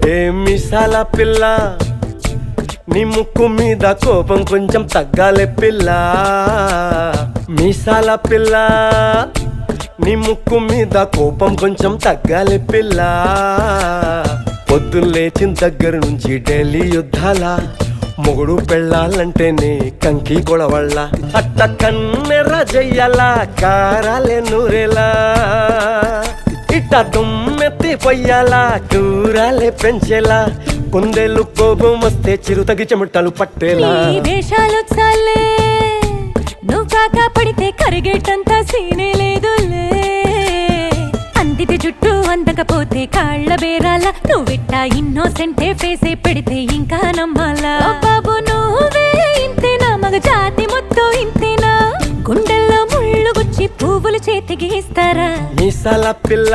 ఏ మిసాల పిల్ల నీ ముక్కు మీద కోపం కొంచెం తగ్గాలే పిల్ల మీసాల పిల్ల నీ ముక్కు మీద కోపం కొంచెం తగ్గాలే పిల్ల పొద్దున్న లేచిన దగ్గర నుంచి డైలీ యుద్ధాల మొగుడు పెళ్ళాలంటేనే కంకి గొడవళ్ళ అట్ట కన్నెర్ర జయ్యాల కారాలే నూరేలా ఇట్ట దుమ్మెత్తి పొయ్యాలా కూరాలే పెంచేలా కొందేళ్ళు కోపం వస్తే చిరుతగి చెమటలు పట్టేలా వేషాలు చాలే నువ్వు కాక పడితే కరిగేటంత సీనే లేదులే అందితే జుట్టు అందకపోతే కాళ్ళ బేరాల నువ్విట్ట ఇన్నోసెంటే ఫేసే పెడితే ఇంకా నమ్మాలా బాబు నువ్వే ఇంతేనా మగ జాతి మొత్తం ఇంతేనా గుండెల్లో ముళ్ళు గుచ్చి పువ్వులు చేతికి ఇస్తారా మీసాల పిల్ల